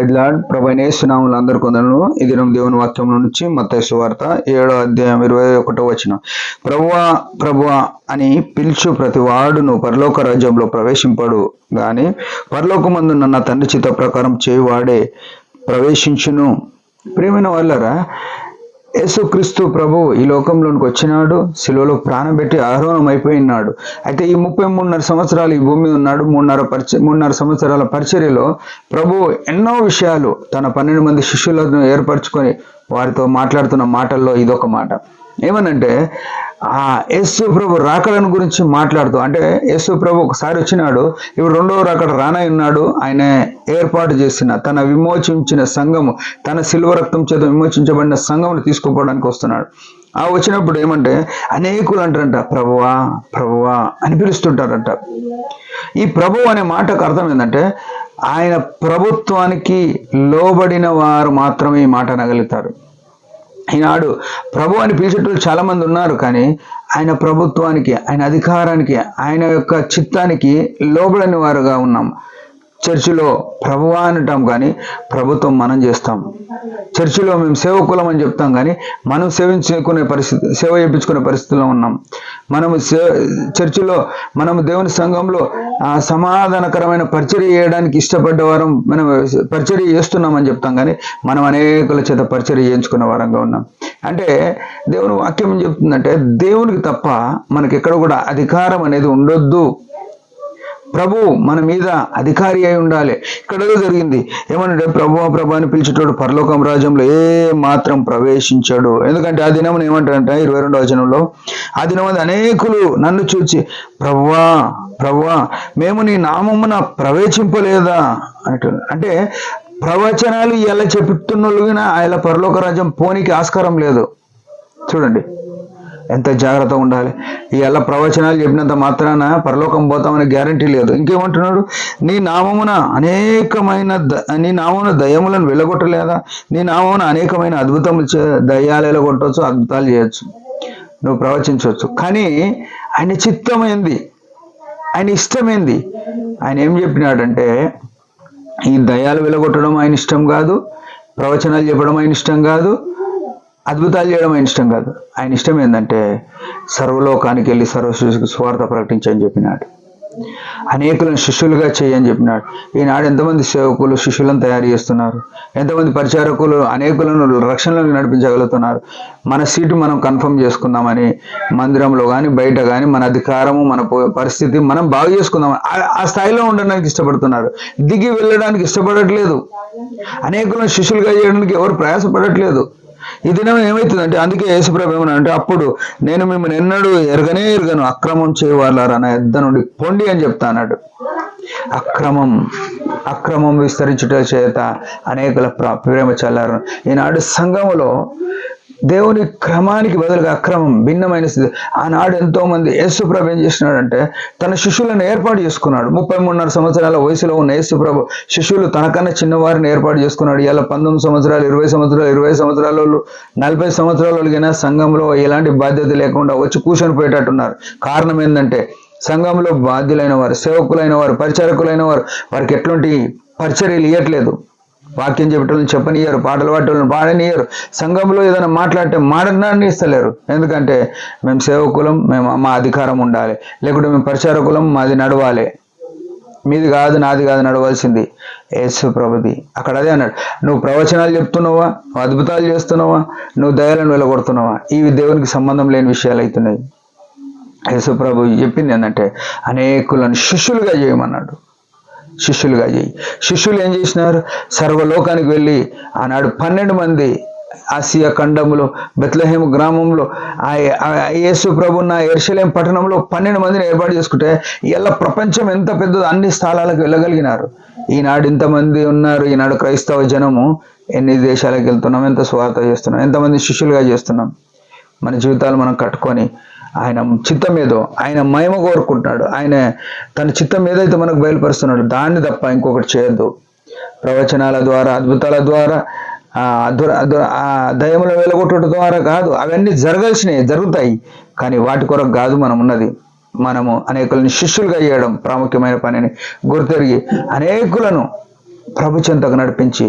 Praise lord. ప్రభువైన యేసు నామములో అందరికీ వందనాలు. ఈ దినం దేవుని వాక్యం నుంచి మత్తయి సువార్త 7వ అధ్యాయం 21వ వచనం. ప్రభువా ప్రభువా అని పిలుచు ప్రతి వాడును పరలోక రాజ్యంలో ప్రవేశింపడు గాని పరలోకమందున్న నా తండ్రి చిత్త ప్రకారం చేయువాడే ప్రవేశించును. ప్రియమైన వాళ్ళరా, యేసుక్రీస్తు ప్రభు ఈ లోకంలోనికి వచ్చినాడు, శిలువలో ప్రాణం పెట్టి ఆరోహణం అయిపోయినాడు. అయితే ఈ 33.5 సంవత్సరాలు ఈ భూమి ఉన్నాడు. 3.5 సంవత్సరాల పరిచర్యలో ప్రభు ఎన్నో విషయాలు తన 12 మంది శిష్యులను ఏర్పరచుకొని వారితో మాట్లాడుతున్న మాటల్లో ఇదొక మాట. ఏమనంటే ఆ యేసు ప్రభు రాకడను గురించి మాట్లాడుతూ, అంటే యేసు ప్రభు ఒకసారి వచ్చినాడు, ఇప్పుడు రెండవ రాకడ రానయ్యున్నాడు. ఆయన ఏర్పాటు చేసిన తన విమోచించిన సంఘము, తన శిలువ రక్తం చేత విమోచించబడిన సంఘమును తీసుకుపోవడానికి వస్తున్నాడు. ఆ వచ్చినప్పుడు ఏమంటే అనేకులు అంటారంట ప్రభువా ప్రభువా అని పిలుస్తుంటారంట. ఈ ప్రభు అనే మాటకు అర్థం ఏంటంటే ఆయన ప్రభుత్వానికి లోబడిన వారు మాత్రమే ఈ మాట అనగలుగుతారు. ఈనాడు ప్రభు అని పిలిచేటోళ్ళు చాలా మంది ఉన్నారు, కానీ ఆయన ప్రభుత్వానికి, ఆయన అధికారానికి, ఆయన యొక్క చిత్తానికి లోబడని వారుగా ఉన్నాం. చర్చిలో ప్రభువా అంటాం, కానీ ప్రభుత్వం మనం చేస్తాం. చర్చిలో మేము సేవకులం అని చెప్తాం, కానీ మనం సేవ చేయించుకునే పరిస్థితిలో ఉన్నాం. మనము చర్చిలో, మనము దేవుని సంఘంలో సమాధానకరమైన పరిచర్య చేయడానికి ఇష్టపడ్డవారం మనం పరిచర్య చేస్తున్నామని చెప్తాం, కానీ మనం అనేకుల చేత పరిచర్య చేయించుకున్న వారంగా ఉన్నాం. అంటే దేవుని వాక్యం ఏం చెప్తుందంటే దేవునికి తప్ప మనకి ఎక్కడ కూడా అధికారం అనేది ఉండొద్దు. ప్రభు మన మీద అధికారి అయి ఉండాలి. ఇక్కడ జరిగింది ఏమనంటే ప్రభువా ప్రభు అని పిలిచేటోడు పరలోకం రాజ్యంలో ఏ మాత్రం ప్రవేశించాడు. ఎందుకంటే ఆ దినం ఏమంటారంటే 22వ వచనంలో, ఆ దినం అనేకులు నన్ను చూచి ప్రభువా ప్రభువా మేము నీ నామమున ప్రవేశింపలేదా అంటారు. అంటే ప్రవచనాలు ఎలా చెప్తున్నోళ్ళుగా ఆయన పరలోక రాజ్యం పోనీకి ఆస్కారం లేదు. చూడండి ఎంత జాగ్రత్తగా ఉండాలి. ఇలా ప్రవచనాలు చెప్పినంత మాత్రాన పరలోకం పోతామనే గ్యారంటీ లేదు. ఇంకేమంటున్నాడు, నీ నామమున దయ్యములను వెళ్ళగొట్టలేదా, నీ నామమున అనేకమైన అద్భుతములు దయ్యాలు వెళ్ళగొట్టవచ్చు, అద్భుతాలు చేయొచ్చు, నువ్వు ప్రవచించవచ్చు. కానీ ఆయన చిత్తమైంది, ఆయన ఇష్టమైంది. ఆయన ఏం చెప్పినాడంటే ఈ దయ్యాలు వెళ్ళగొట్టడం ఆయన ఇష్టం కాదు, ప్రవచనాలు చెప్పడం ఆయన ఇష్టం కాదు, అద్భుతాలు చేయడం ఆయన ఇష్టం కాదు. ఆయన ఇష్టం ఏంటంటే సర్వలోకానికి వెళ్ళి సర్వశిష్యులకు సువార్త ప్రకటించని చెప్పినాడు. అనేకులను శిష్యులుగా చేయని చెప్పినాడు. ఈనాడు ఎంతమంది సేవకులు శిష్యులను తయారు చేస్తున్నారు, ఎంతమంది పరిచారకులు అనేకులను రక్షణలోకి నడిపించగలుగుతున్నారు. మన సీటు మనం కన్ఫర్మ్ చేసుకుందామని మందిరంలో కానీ బయట కానీ మన అధికారము, మన పరిస్థితి మనం బాగు చేసుకుందామని ఆ స్థాయిలో ఉండడానికి ఇష్టపడుతున్నారు. దిగి వెళ్ళడానికి ఇష్టపడట్లేదు. అనేకులను శిష్యులుగా చేయడానికి ఎవరు ప్రయాసపడట్లేదు. ఈ దినం ఏమవుతుందంటే, అందుకే యేసుప్రభు ఏమన్నా అంటే, అప్పుడు నేను మిమ్మల్ని ఎన్నడూ ఎరగను, అక్రమం చేయవాళ్ళారా నా యొద్ద నుండి పొండి అని చెప్తా అన్నాడు. అక్రమం విస్తరించుట చేత అనేకుల ప్రేమ చల్లారు. ఈనాడు సంఘములో దేవుని క్రమానికి బదులుగా అక్రమం భిన్నమైన స్థితి. ఆనాడు ఎంతో మంది యేసుప్రభు ఏం చేసినాడంటే తన శిష్యులను ఏర్పాటు చేసుకున్నాడు. 33.5 సంవత్సరాల వయసులో ఉన్న యేసుప్రభు శిష్యులు తనకన్నా చిన్నవారిని ఏర్పాటు చేసుకున్నాడు. ఇలా 19 సంవత్సరాలు 20 సంవత్సరాలు 20 సంవత్సరాల వాళ్ళు 40 సంవత్సరాల వాళ్ళకైనా సంఘంలో ఎలాంటి బాధ్యత లేకుండా వచ్చి కూర్చొని పోయేటట్టున్నారు. కారణం ఏంటంటే సంఘంలో బాధ్యులైన వారు, సేవకులైన వారు, పరిచారకులైన వారు వారికి ఎట్లాంటి పరిచర్యలు ఇవ్వట్లేదు. వాక్యం చెప్పేటోళ్ళని చెప్పనియ్యరు, పాటలు పాడేటోళ్ళని పాడనియ్యరు, సంఘంలో ఏదైనా మాట్లాడితే మాడనాన్ని ఇస్తలేరు. ఎందుకంటే మేము సేవకులం, మేము మా అధికారం ఉండాలి, లేకుంటే మేము పరిచారకులం, మాది నడవాలి, మీది కాదు నాది కాదు నడవాల్సింది యేసు ప్రభుది. అక్కడ అదే అన్నాడు, నువ్వు ప్రవచనాలు చెప్తున్నావా, నువ్వు అద్భుతాలు చేస్తున్నావా, నువ్వు దయలను వెళ్ళగొడుతున్నావా, ఇవి దేవునికి సంబంధం లేని విషయాలు అవుతున్నాయి. యేసు ప్రభు చెప్పింది ఏంటంటే అనేకులను శిష్యులుగా చేయమన్నాడు. శిష్యులుగా చేయి. శిష్యులు ఏం చేసినారు, సర్వలోకానికి వెళ్ళి ఆనాడు 12 మంది ఆసియా ఖండములో బెత్లెహేము గ్రామంలో యేసు ప్రభున్న యెరూషలేము పట్టణంలో 12 మందిని ఏర్పాటు చేసుకుంటే ఇలా ప్రపంచం ఎంత పెద్దదో అన్ని స్థలాలకు వెళ్ళగలిగినారు. ఈనాడు ఇంతమంది ఉన్నారు. ఈనాడు క్రైస్తవ జనము ఎన్ని దేశాలకు వెళ్తున్నాం, ఎంత స్వార్థ చేస్తున్నాం, ఎంతమంది శిష్యులుగా చేస్తున్నాం. మన జీవితాలు మనం కట్టుకొని ఆయన చిత్తం ఏదో, ఆయన మహిమ కోరుకుంటున్నాడు, ఆయన తన చిత్తం ఏదైతే మనకు బయలుపరుస్తున్నాడు దాన్ని తప్ప ఇంకొకటి చేయొద్దు. ప్రవచనాల ద్వారా, అద్భుతాల ద్వారా, దయ్యముల వెలగొట్టడం ద్వారా కాదు, అవన్నీ జరుగుతాయి, కానీ వాటి కొరకు కాదు మనం ఉన్నది. మనము అనేకులను శిష్యులుగా చేయడం ప్రాముఖ్యమైన పనిని గుర్తెరిగి అనేకులను ప్రభు చెంతకు నడిపించి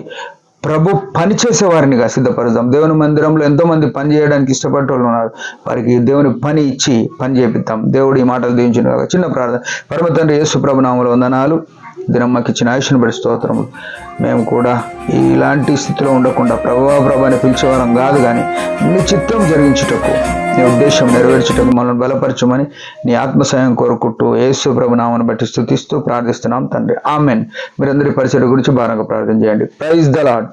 ప్రభు పని చేసేవారినిగా సిద్ధపరుద్దాం. దేవుని మందిరంలో ఎంతో మంది పని చేయడానికి ఇష్టపడే వాళ్ళు ఉన్నారు. వారికి దేవుని పని ఇచ్చి పని చేపిద్దాం. దేవుడు ఈ మాటలు దీవించిన చిన్న ప్రార్థన. పరమ తండ్రి యేసు ప్రభు నామములో వందనాలు. దినం మాకు ఇచ్చిన ఆయుష్ను బట్టి స్తోత్రము. మేము కూడా ఇలాంటి స్థితిలో ఉండకుండా ప్రభుని పిలిచేవారం కాదు, కానీ నీ చిత్తం జరిగించుటకు, నీ ఉద్దేశం నెరవేర్చుటకు మనల్ని బలపరచమని నీ ఆత్మసహాయం కోరుకుంటూ యేసు ప్రభు నామమును బట్టి స్తుతిస్తూ ప్రార్థిస్తున్నాం తండ్రి. ఆమెన్. మీరందరి పరిచయం గురించి భారంగా ప్రార్థన చేయండి. Praise the lord.